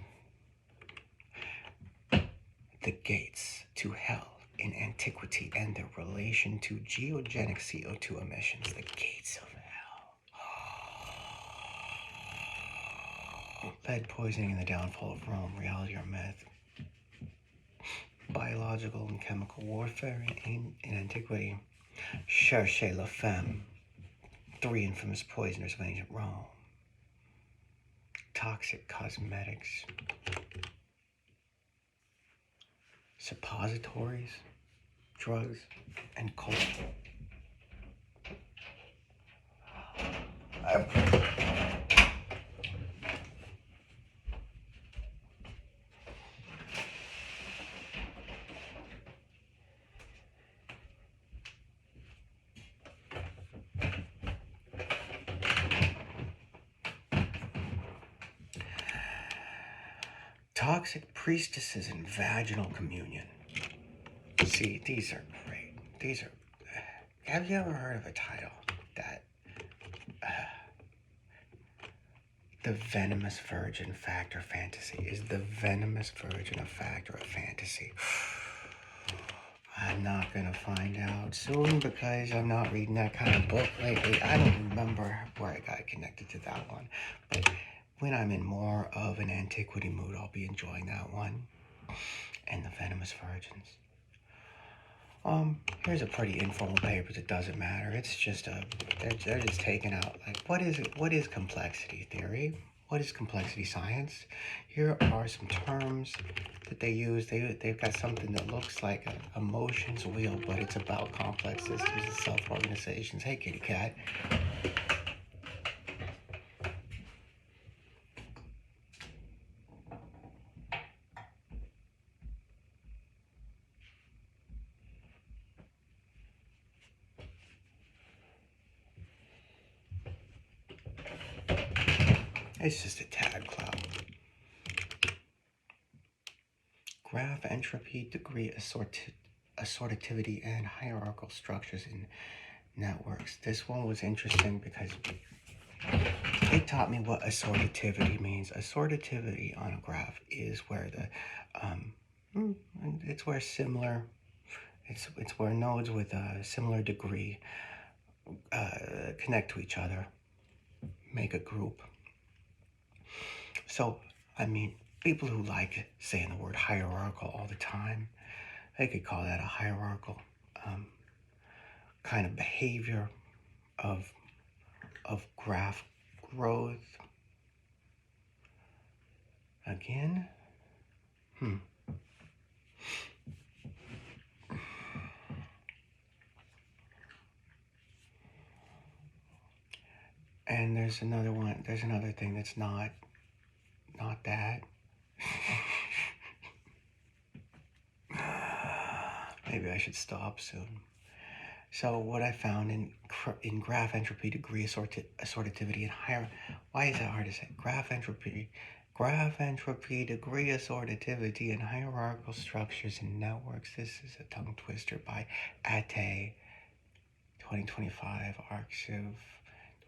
the gates to hell in antiquity and their relation to geogenic CO2 emissions, the gates of hell. Lead poisoning and the downfall of Rome, reality or myth. Biological and chemical warfare in antiquity. Cherchez la femme, three infamous poisoners of ancient Rome. Toxic cosmetics. Suppositories, drugs, and culture. Toxic priestesses and vaginal communion. See, these are great. These are. Have you ever heard of a title that the venomous virgin factor fantasy is the venomous virgin of factor of fantasy? I'm not gonna find out soon because I'm not reading that kind of book lately. I don't remember where I got connected to that one, but when I'm in more of an antiquity mood, I'll be enjoying that one. And the venomous virgins. Here's a pretty informal paper that doesn't matter. It's just they're just taking out, like, what is it? What is complexity theory? What is complexity science? Here are some terms that they use. They've got something that looks like a emotions wheel, but it's about complex systems and self-organizations. Hey, kitty cat. It's just a tad cloud. Graph entropy, degree assortativity, and hierarchical structures in networks. This one was interesting because it taught me what assortativity means. Assortativity on a graph is where it's where similar, it's where nodes with a similar degree connect to each other, make a group. So, I mean, people who like saying the word hierarchical all the time, they could call that a hierarchical kind of behavior of graph growth. Again, And there's another one. There's another thing that's not that. Maybe I should stop soon. So what I found in graph entropy, degree assortativity, and why is that hard to say? Graph entropy, degree assortativity, and hierarchical structures in networks. This is a tongue twister by Ate, 2025, Arxiv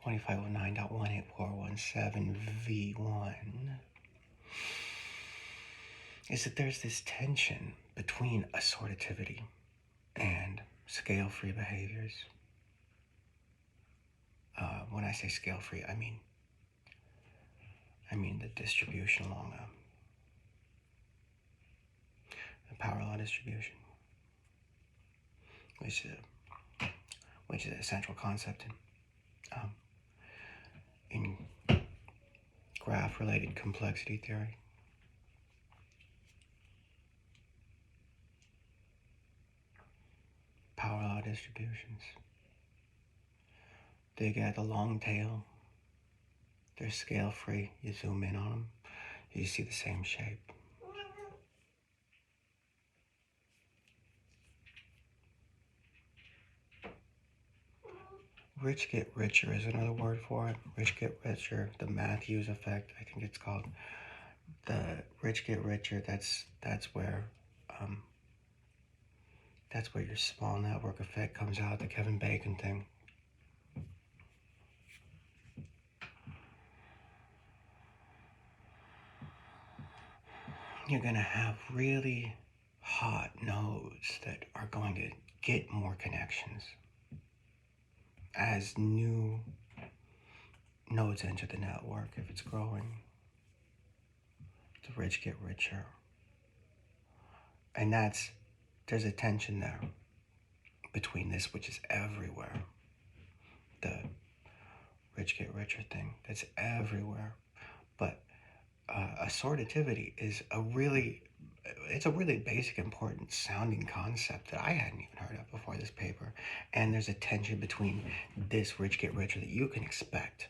2509.18417v1. Is that there's this tension between assortativity and scale-free behaviors. When I say scale-free, I mean the distribution along the power law distribution, which is a central concept in graph-related complexity theory. Power law distributions. They get the long tail. They're scale-free. You zoom in on them, you see the same shape. Rich get richer is another word for it. Rich get richer. The Matthews effect, I think it's called. The rich get richer. That's where your small network effect comes out. The Kevin Bacon thing. You're gonna have really hot nodes that are going to get more connections as new nodes enter the network. If it's growing, the rich get richer, and there's a tension there between this, which is everywhere, the rich get richer thing that's everywhere, but assortativity is it's a really basic, important sounding concept that I hadn't even heard of before this paper. And there's a tension between this rich get richer that you can expect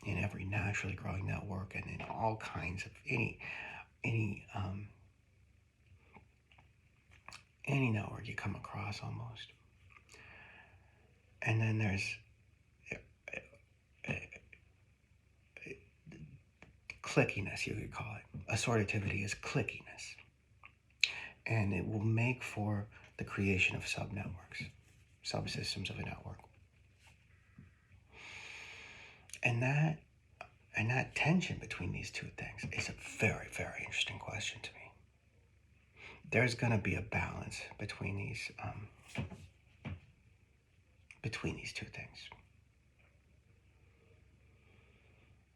in every naturally growing network and in all kinds of any network you come across almost. And then there's clickiness, you could call it. Assortativity is clickiness. And it will make for the creation of subnetworks, subsystems of a network. And that tension between these two things is a very, very interesting question to me. There's going to be a balance between these two things.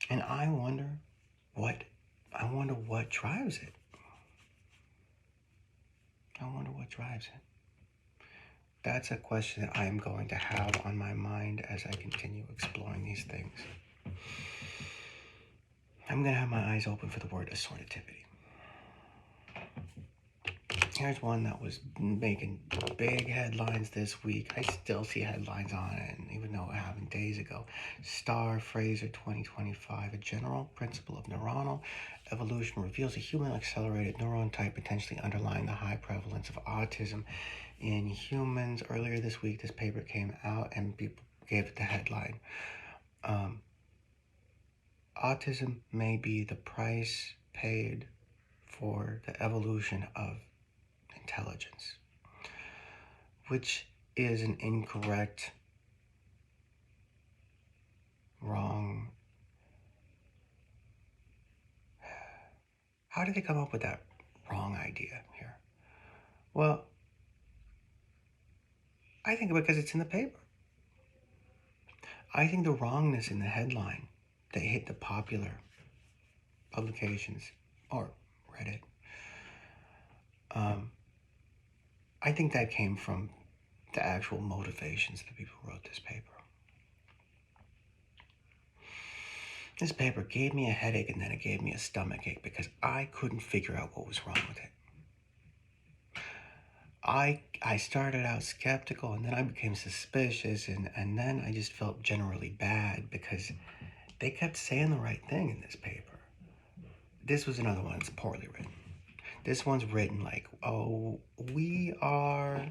And I wonder what drives it. I wonder what drives it. That's a question that I am going to have on my mind as I continue exploring these things. I'm going to have my eyes open for the word assortativity. Here's one that was making big headlines this week. I still see headlines on it, even though it happened days ago. Starr Fraser 2025, a general principle of neuronal evolution reveals a human accelerated neuron type potentially underlying the high prevalence of autism in humans. Earlier this week, this paper came out and people gave it the headline. Autism may be the price paid for the evolution of intelligence, which is an incorrect, wrong. How did they come up with that wrong idea here? Well, I think because it's in the paper. I think the wrongness in the headline that hit the popular publications or Reddit, I think that came from the actual motivations of the people who wrote this paper. This paper gave me a headache and then it gave me a stomachache because I couldn't figure out what was wrong with it. I started out skeptical and then I became suspicious and then I just felt generally bad because they kept saying the right thing in this paper. This was another one that's poorly written. This one's written like, oh, we are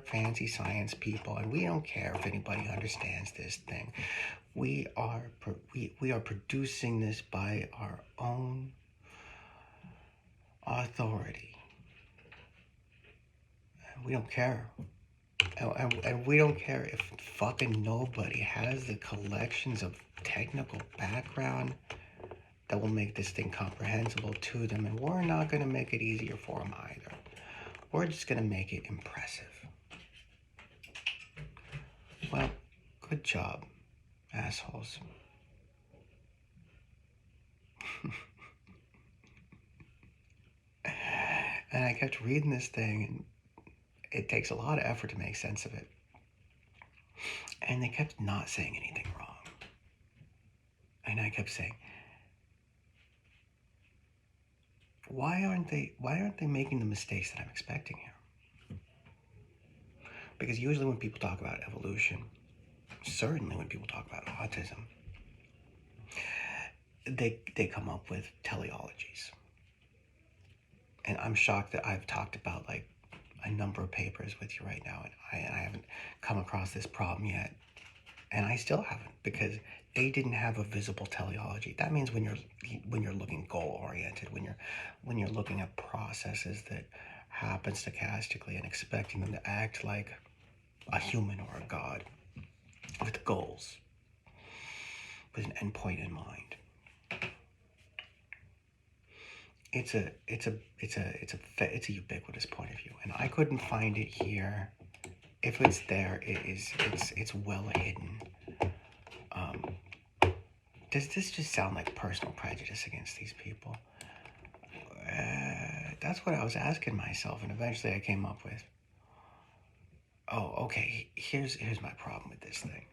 fancy science people and we don't care if anybody understands this thing. We are producing this by our own authority. We don't care. And we don't care if fucking nobody has the collections of technical background that will make this thing comprehensible to them. And we're not going to make it easier for them either. We're just going to make it impressive. Well, good job, assholes. And I kept reading this thing, and it takes a lot of effort to make sense of it. And they kept not saying anything wrong. And I kept saying, why aren't they making the mistakes that I'm expecting here? Because usually when people talk about evolution, certainly when people talk about autism, they come up with teleologies. And I'm shocked that I've talked about like a number of papers with you right now, and I haven't come across this problem yet. And I still haven't, because they didn't have a visible teleology. That means when you're looking goal oriented, when you're looking at processes that happen stochastically and expecting them to act like a human or a god with goals, with an endpoint in mind. It's a ubiquitous point of view, and I couldn't find it here. If it's there, it's well hidden. Does this just sound like personal prejudice against these people? That's what I was asking myself, and eventually I came up with, oh, okay, here's my problem with this thing.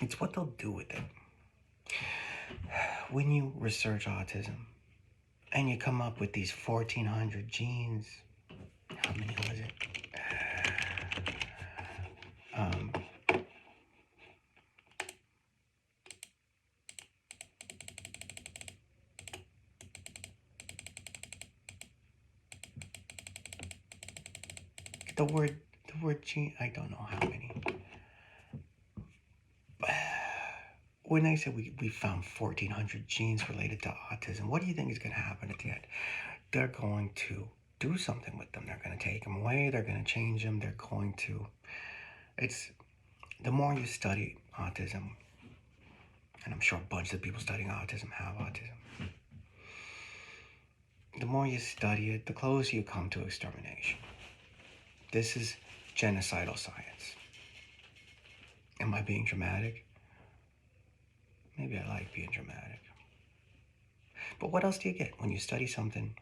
It's what they'll do with it. When you research autism and you come up with these 1,400 genes, how many was it? Um, the word gene, I don't know how many. When I said we found 1,400 genes related to autism, what do you think is going to happen at the end? They're going to do something with them. They're going to take them away. They're going to change them. They're going to. It's the more you study autism, and I'm sure a bunch of people studying autism have autism. The more you study it, the closer you come to extermination. This is genocidal science. Am I being dramatic? Maybe I like being dramatic. But what else do you get when you study something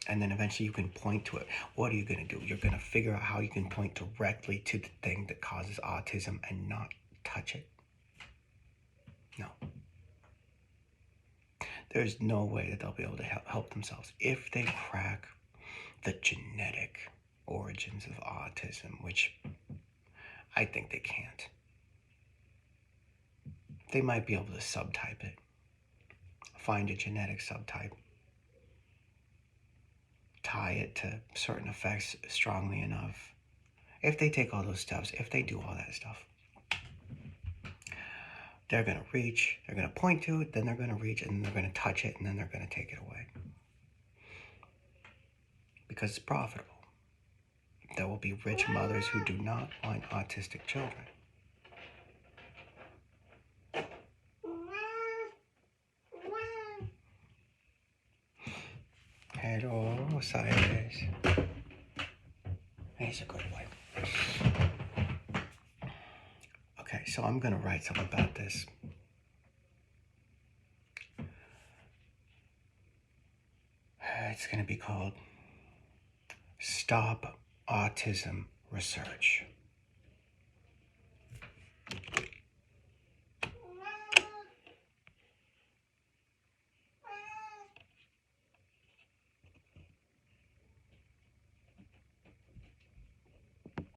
and then eventually you can point to it? What are you going to do? You're going to figure out how you can point directly to the thing that causes autism and not touch it? No. There's no way that they'll be able to help themselves if they crack the genetic origins of autism, which I think they can't. They might be able to subtype it, find a genetic subtype, tie it to certain effects strongly enough. If they take all those steps, if they do all that stuff, they're going to reach, they're going to point to it, then they're going to reach, and then they're going to touch it, and then they're going to take it away. Because it's profitable. There will be rich mothers who do not want autistic children. Hello, Cyrus. He's a good boy. Okay, so I'm going to write something about this. It's going to be called Stop Autism Research.